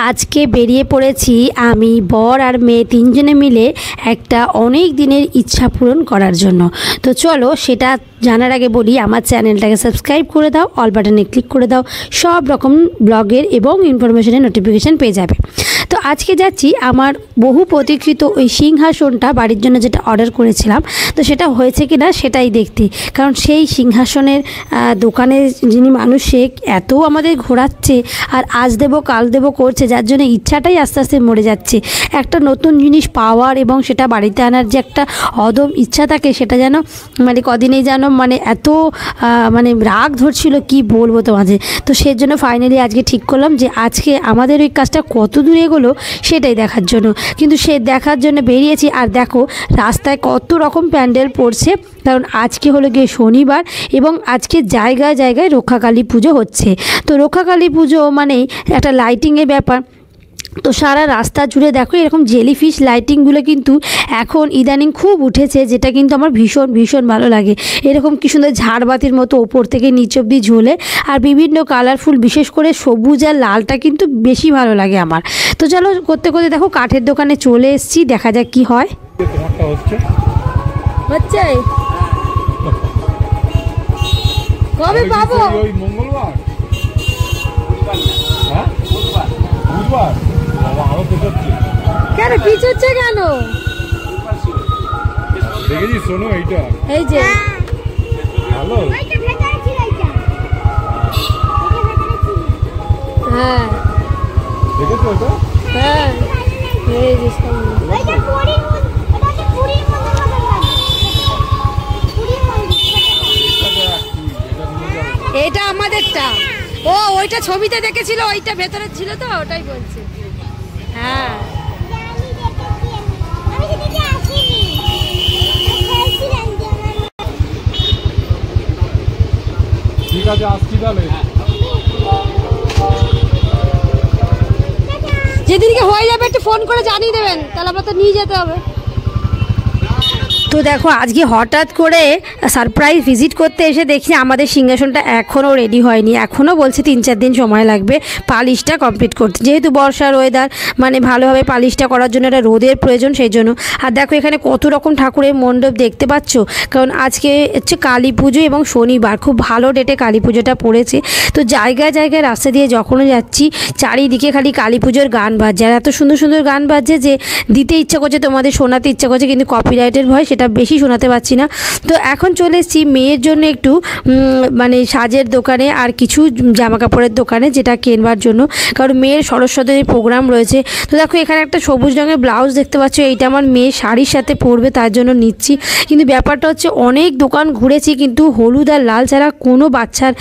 আজকে বেরিয়ে পড়েছি আমি বর আর মেয়ে তিনজনে মিলে একটা অনেক দিনের ইচ্ছা পূরণ করার জন্য। তো চলো সেটা জানার আগে বলি, আমার চ্যানেলটাকে সাবস্ক্রাইব করে দাও, অল বাটনে ক্লিক করে দাও, সব রকম ব্লগের এবং ইনফরমেশনের নোটিফিকেশান পেয়ে যাবে। তো আজকে যাচ্ছি আমার বহু প্রতীক্ষিত ওই সিংহাসনটা বাড়ির জন্য যেটা অর্ডার করেছিলাম, তো সেটা হয়েছে কি না সেটাই দেখতে। কারণ সেই সিংহাসনের দোকানে যিনি মানুষ সে এত আমাদের ঘোরাচ্ছে আর আজ দেবো কাল দেবো করছে, যার জন্য ইচ্ছাটাই আস্তে আস্তে মরে যাচ্ছে। একটা নতুন জিনিস পাওয়ার এবং সেটা বাড়িতে আনার যে একটা অদম ইচ্ছা থাকে, সেটা যেন মানে কদিনেই যেন মানে এত মানে রাগ ধরছিল কি বলবো তোমাদের। তো সেই জন্য ফাইনালি আজকে ঠিক করলাম যে আজকে আমাদের ওই কাজটা কত দূর এগোলো সেটাই দেখার জন্য। কিন্তু সে দেখার জন্য বেরিয়েছি, আর দেখো রাস্তায় কত রকম প্যান্ডেল পড়ছে, কারণ আজকে হলো গিয়ে শনিবার এবং আজকে জায়গায় জায়গায় রক্ষাকালী পুজো হচ্ছে। তো রক্ষাকালী পুজো মানে একটা লাইটিংয়ের ব্যাপার। তো সারা রাস্তা জুড়ে দেখো এরকম জেলিফিশ লাইটিংগুলো কিন্তু এখন ইদানিং খুব উঠেছে, যেটা কিন্তু আমার ভীষণ ভীষণ ভালো লাগে। এরকম কি সুন্দর ঝাড়বাতির মতো ওপর থেকে নিচ অব্দি ঝোলে, আর বিভিন্ন কালারফুল, বিশেষ করে সবুজ আর লালটা কিন্তু বেশি ভালো লাগে আমার। তো চলো করতে করতে দেখো কাঠের দোকানে চলে এসেছি, দেখা যাক কি হয়। কবে পাবো? মঙ্গলবার কেন পিছচ্ছে কেন? দেখেছি শোনো এইটা, এই যে ভালো। হ্যাঁ দেখেছো এটা? হ্যাঁ এই যে ওইটা পুরি, ওটা পুরি এটা আমাদেরটা। ও ওইটা ছবিতে দেখেছিল, ওইটা ভেতরে ছিল তো ওটাই বলছে। হ্যাঁ ঠিক আছে আসছি তাহলে। যেদিনকে হয়ে যাবে একটু ফোন করে জানিয়ে দেবেন, তাহলে আমরা তো নিয়ে যেতে হবে। তো দেখো আজকে হঠাৎ করে সারপ্রাইজ ভিজিট করতে এসে দেখি আমাদের সিংহাসনটা এখনও রেডি হয়নি, এখনও বলছে 3-4 দিন সময় লাগবে পালিশটা কমপ্লিট করতে, যেহেতু বর্ষার ওয়েদার মানে ভালোভাবে পালিশটা করার জন্য একটা রোদের প্রয়োজন, সেই জন্য। আর দেখো এখানে কত রকম ঠাকুরের মণ্ডপ দেখতে পাচ্ছ, কারণ আজকে হচ্ছে কালী পুজো এবং শনিবার, খুব ভালো ডেটে কালী পুজোটা পড়েছে। তো জায়গায় জায়গায় রাস্তা দিয়ে যখনও যাচ্ছি চারিদিকে খালি কালী পুজোর গান বাজছে, আর এত সুন্দর সুন্দর গান বাজছে যে দিতে ইচ্ছা করছে, তোমাদের শোনাতে ইচ্ছা করছে, কিন্তু কপিরাইটের ভয় সেটা বেশি শোনাতে পারছি না। তো এখন চলে এসেছি মেয়ের জন্য একটু মানে সাজের দোকানে আর কিছু জামা কাপড়ের দোকানে, যেটা কেনবার জন্য, কারণ মেয়ের সরস্বতীর প্রোগ্রাম রয়েছে। তো দেখো এখানে একটা সবুজ রঙের ব্লাউজ দেখতে পাচ্ছ, এইটা আমার মেয়ে শাড়ির সাথে পরবে তার জন্য নিচ্ছি। কিন্তু ব্যাপারটা হচ্ছে অনেক দোকান ঘুরেছি কিন্তু হলুদ আর লাল ছাড়া কোনো বাচ্চার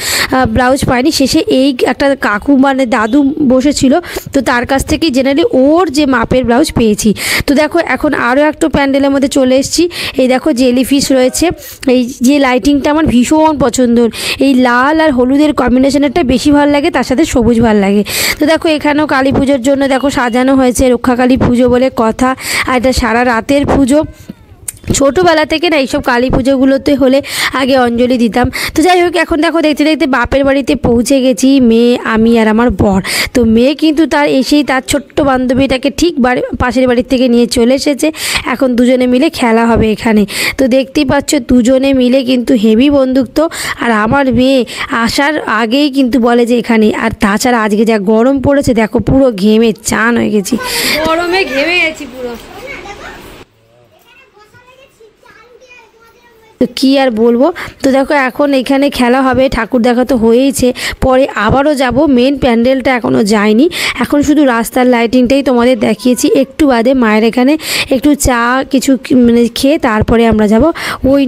ব্লাউজ পাইনি। শেষে এই একটা কাকু মানে দাদু বসেছিল, তো তার কাছ থেকে জেনারেলি ওর যে মাপের ব্লাউজ পেয়েছি। তো দেখো এখন আরও একটা প্যান্ডেলের মধ্যে চলে এসেছি। এই দেখো জেলিফিশ রয়েছে, এই যে লাইটিংটা আমার ভীষণ পছন্দ, এই লাল আর হলুদের কম্বিনেশনেরটা বেশি ভালো লাগে, তার সাথে সবুজ ভালো লাগে। তো দেখো এখানেও কালী পুজোর জন্য দেখো সাজানো হয়েছে, রক্ষাকালী পুজো বলে কথা, আর এটা সারা রাতের পুজো। ছোটোবেলা থেকে না এইসব কালী পুজোগুলোতে হলে আগে অঞ্জলি দিতাম। তো যাই হোক এখন দেখো দেখতে দেখতে বাপের বাড়িতে পৌঁছে গেছি, মেয়ে আমি আর আমার বর। তো মেয়ে কিন্তু তার এসেই তার ছোট্ট বান্ধবীটাকে ঠিক পাশের বাড়ির থেকে নিয়ে চলে এসেছে, এখন দুজনে মিলে খেলা হবে এখানে। তো দেখতেই পাচ্ছ দুজনে মিলে কিন্তু হেভি বন্ধুত্ব, আর আমার মেয়ে আসার আগেই কিন্তু বলে যে এখানে। আর তাছাড়া আজকে যা গরম পড়েছে দেখো, পুরো ঘেমে চান হয়ে গেছি, গরমে ঘেমে গেছি পুরো। তো কী আর বলবো। তো দেখো এখন এখানে খেলা হবে, ঠাকুর দেখা তো হয়েইছে, পরে আবারও যাব, মেন প্যান্ডেলটা এখনও যায়নি, এখন শুধু রাস্তার লাইটিংটাই তোমাদের দেখিয়েছি। একটু বাদে মায়ের এখানে একটু চা কিছু মানে খেয়ে তারপরে আমরা যাব ওই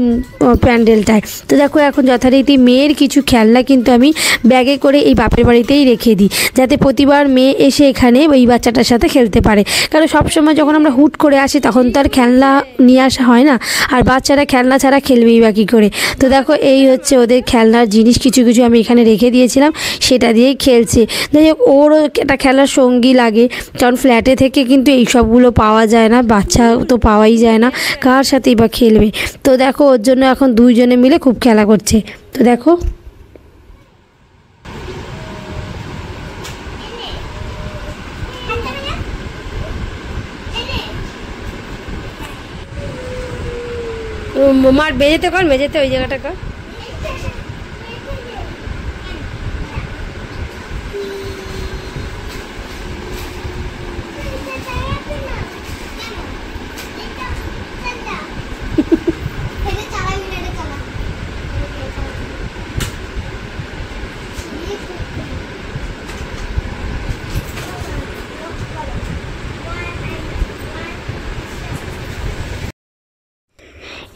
প্যান্ডেলটায়। তো দেখো এখন যথারীতি মেয়ের কিছু খেলনা কিন্তু আমি ব্যাগে করে এই বাপের বাড়িতেই রেখে দিই, যাতে প্রতিবার মেয়ে এসে এখানে ওই বাচ্চাটার সাথে খেলতে পারে। কারণ সবসময় যখন আমরা হুট করে আসি তখন তো আর খেলনা নিয়ে আসা হয় না, আর বাচ্চারা খেলনা ছাড়া খেলবেই বা কী করে। তো দেখো এই হচ্ছে ওদের খেলনার জিনিস, কিছু কিছু আমি এখানে রেখে দিয়েছিলাম, সেটা দিয়েই খেলছে। যাই হোক ওরও একটা খেলার সঙ্গী লাগে, কারণ ফ্ল্যাটে থেকে কিন্তু এই সবগুলো পাওয়া যায় না, বাচ্চা তো পাওয়াই যায় না, কার সাথেই বা খেলবে। তো দেখো ওর জন্য এখন দুইজনে মিলে খুব খেলা করছে। তো দেখো মার মেঝেতে কর, মেঝেতে ওই জায়গাটা কর।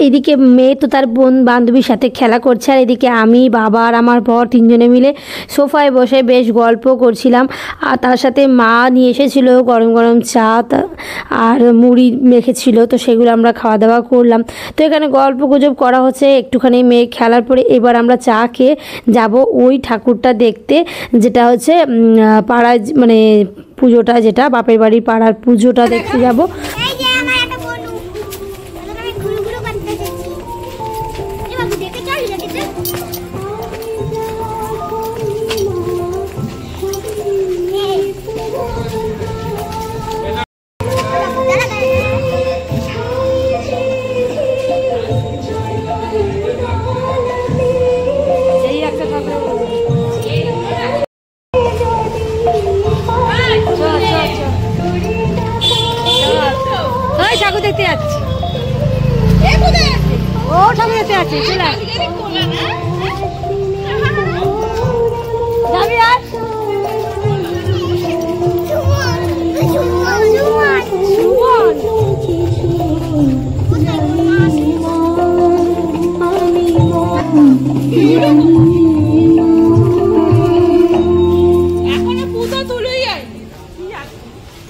এদিকে মেয়ে তো তার বোন বান্ধবীর সাথে খেলা করছে, আর এদিকে আমি, বাবা আর আমার বর তিনজনে মিলে সোফায় বসে বেশ গল্প করছিলাম। আর তার সাথে মা নিয়ে এসেছিলো গরম গরম চা আর মুড়ি মেখেছিল, তো সেগুলো আমরা খাওয়া দাওয়া করলাম। তো এখানে গল্প গুজব করা হচ্ছে, একটুখানি মেয়ে খেলার পরে এবার আমরা চা খেয়ে যাব ওই ঠাকুরটা দেখতে, যেটা হচ্ছে পাড়ায় মানে পুজোটা, যেটা বাপের বাড়ির পাড়ার পুজোটা দেখতে যাব। ঠাকুর দেখতে যাচ্ছি, ও ঠাকুর দেখতে যাচ্ছি, যাবি আর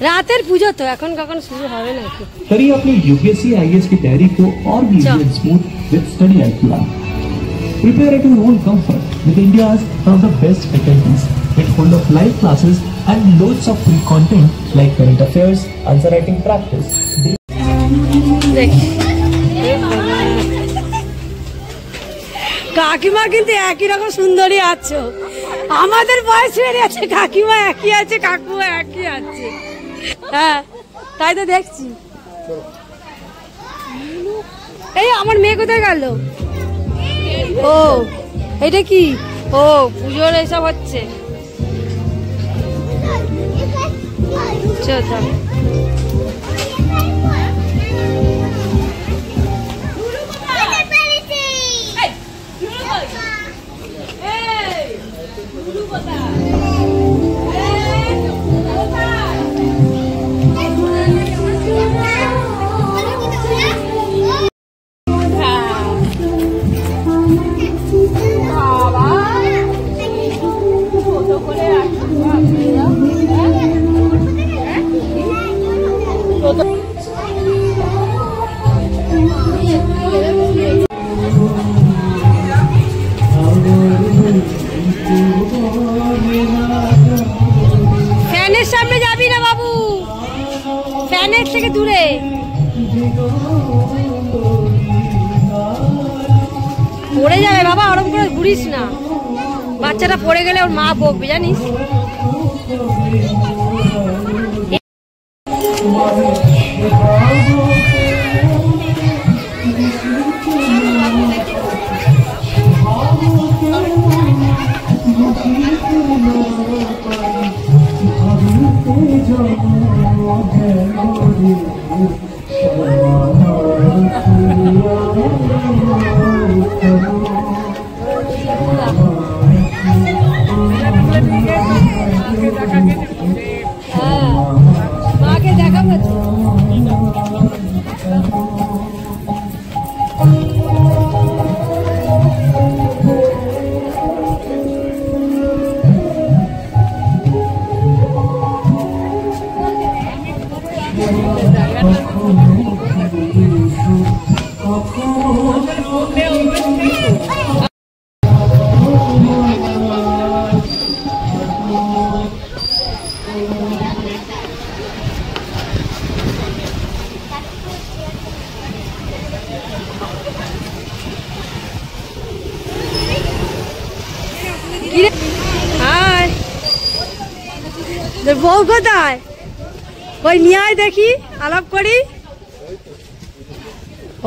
रातेर पूजा तो এখন কখন শুরু হবে নাকি। करिए अपनी यूपीएससी आईएएस की तैयारी को और भी easy and smooth with study IQ app. Prepare at your own comfort with India's one of the best faculties with full of live classes and loads of free content like current affairs, answer writing practice. কাকিমা কিন্তু একই রকম সুন্দরী আছো, আমাদের বয়স হয়ে আছে, কাকিমা একই আছে, কাকুমা একই আছে। হ্যাঁ তাই তো দেখছি। এই আমার মেয়ে কোথায় গেল? ও এটা কি? ও পুজোর এসব হচ্ছে। চল ফ্যানের সামনে যাবি না বাবু, ফ্যানের থেকে দূরে। পড়ে যাবে বাবা, ওরম করে ঘুরিস না, বাচ্চাটা পড়ে গেলে ওর মা বকবে জানিস। মাকে দেখাবো। বউ কোথায়? ওই নিয়ে আয় দেখি, আলাপ করি।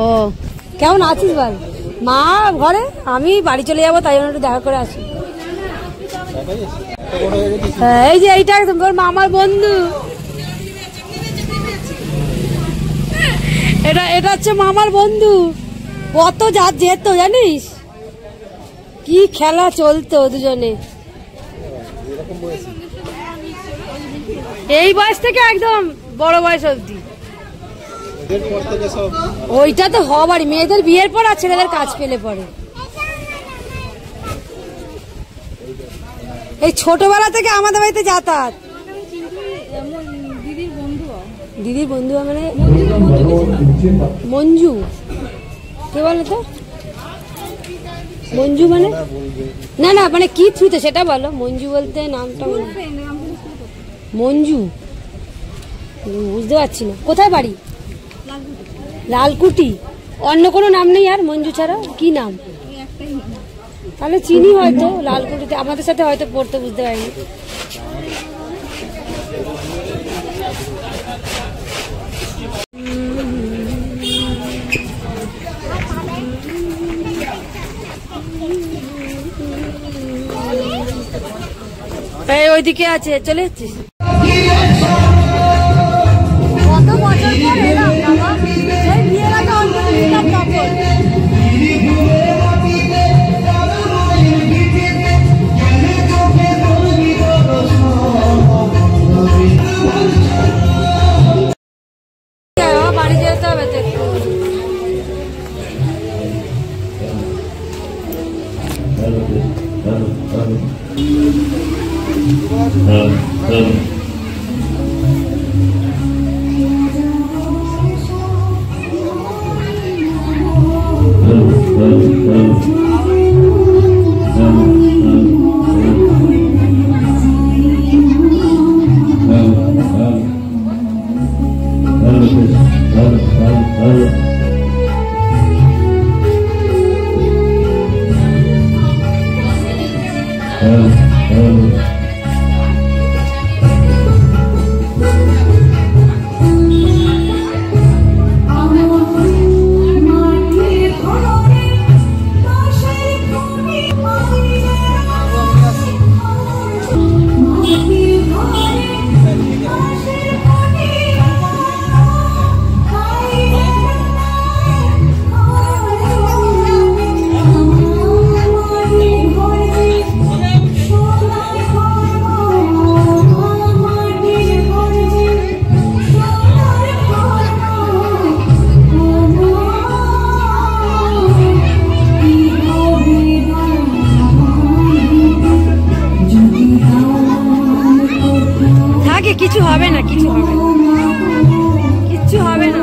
ও কেমন আছিস বল? মা ঘরে, আমি বাড়ি চলে যাবো, তাই জন্য একটু দেখা করে আসি। এই যে এইটা একদম মামার বন্ধু, এটা হচ্ছে মামার বন্ধু। কত যেত জানিস, কি খেলা চলতো দুজনে এই বয়স থেকে একদম বড় বয়স অবধি। ওইটা তো হবারই, মেয়েদের বিয়ের পর আর ছেলেদের কাজ পেলে পরে। এই ছোটবেলা থেকে আমাদের বাড়িতে যাতায়াত। দিদির বন্ধু মানে মঞ্জু, কে বলো তো? মঞ্জু মানে না না মানে কি থ্রুতে সেটা বলো। মঞ্জু বলতে নামটা মঞ্জু, বুঝতে পারছি না। কোথায় বাড়ি? লালকুটি। অন্য কোনো নাম নেই আর মঞ্জু ছাড়া? কি নাম? তাহলে চিনি হয়তো, লালকুটিতে আমাদের সাথে হয়তো পড়তে, বুঝতে পারিনি। এই ওইদিকে আছে, চলে যাচ্ছিস? কত বছর পর এলাম বাবা, সেই বিয়ের আগে অন্তত দিতাম তখন। বাড়ি যেতে হবে তো একটু। কিছু হবে না, কিছু হবে না, কিচ্ছু হবে না।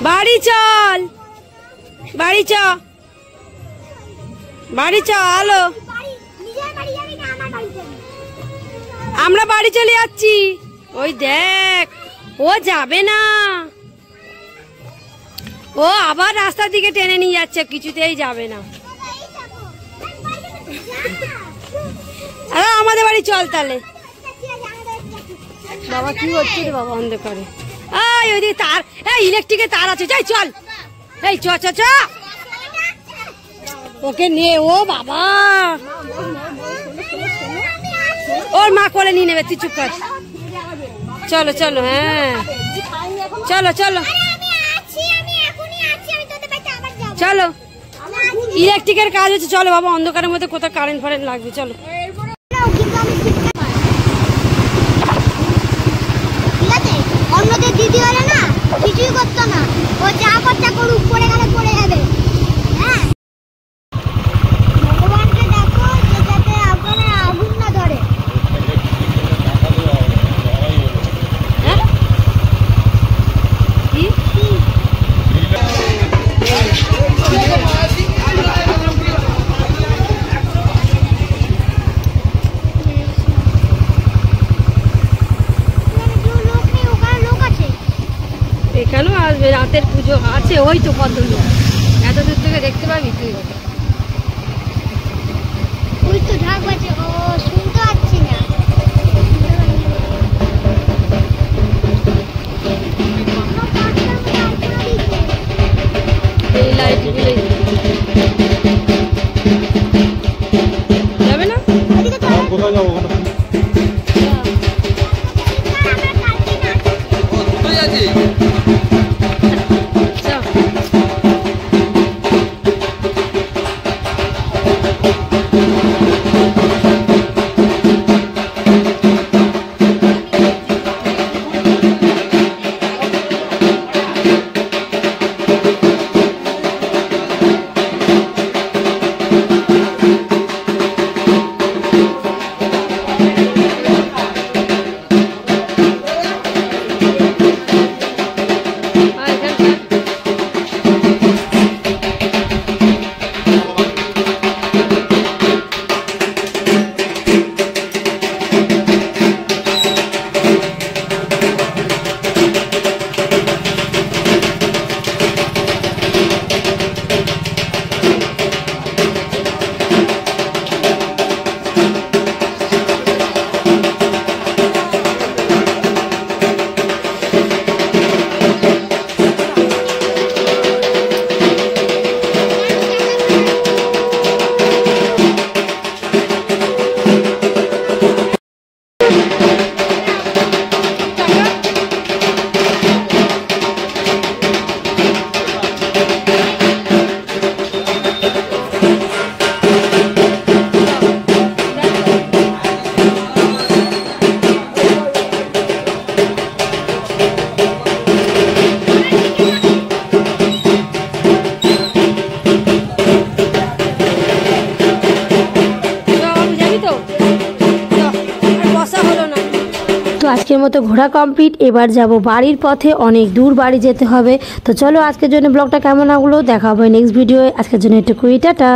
বাড়ি চল, বাড়ি চ, বাড়ি চ। আলো, আমরা বাড়ি চলে যাচ্ছি। ওই দেখ, ও যাবে না, ও আবার রাস্তার দিকে টেনে নিয়ে যাচ্ছে, কিছুতেই যাবে না। আরে আমাদের বাড়ি চল তাহলে। বাবা কি হচ্ছে রে বাবা অন্ধকারে? এই ওইদিকে তার, এই ইলেকট্রিকের তার আছে, যাই চল। এই চ চ চ, ওকে নে। ও বাবা, ওর মা কোলে নিয়ে নেবে, তুই চুপ কর। চলো চলো, হ্যাঁ চলো চলো চলো, ইলেকট্রিকের কাজ হচ্ছে। চলো বাবা, অন্ধকারের মধ্যে কোথাও কারেন্ট ফারেন্ট লাগবে, চলো। কিন্তু আমি ঠিকঠাক ঠিক আছে। অন্যদের দিদি হলে না কিছুই করতো না, ও যা খরচা করুক পড়ে গেলে পড়ে যাবে। হ্যাঁ, ভগবানকে দেখো যে যাতে আপনার আগুন না ধরে। হ্যাঁ কি লোক নেই, ওখানে লোক আছে। এখানেও আসবে, রাতের পুজো আছে, ওই তো কত লোক, এত দূর থেকে দেখতে পাবি তুই। ওই তো ঢাক বাজে, ও শুনতে পাচ্ছি না। এই লাইটগুলো যাবে না? ওদিকে চলো। কোথায় যাবো ওখানে? আমরা কালকে নাচ কোথায় আছে? চল। আর এখানটা তো আজকের মতো ঘোরা কমপ্লিট। এবার যাব বাড়ির পথে, অনেক দূর বাড়ি যেতে হবে। তো চলো আজকের জন্য ব্লগটা কেমন লাগলো দেখা হবে নেক্সট ভিডিওয়ে। আজকের জন্য একটু টাটা।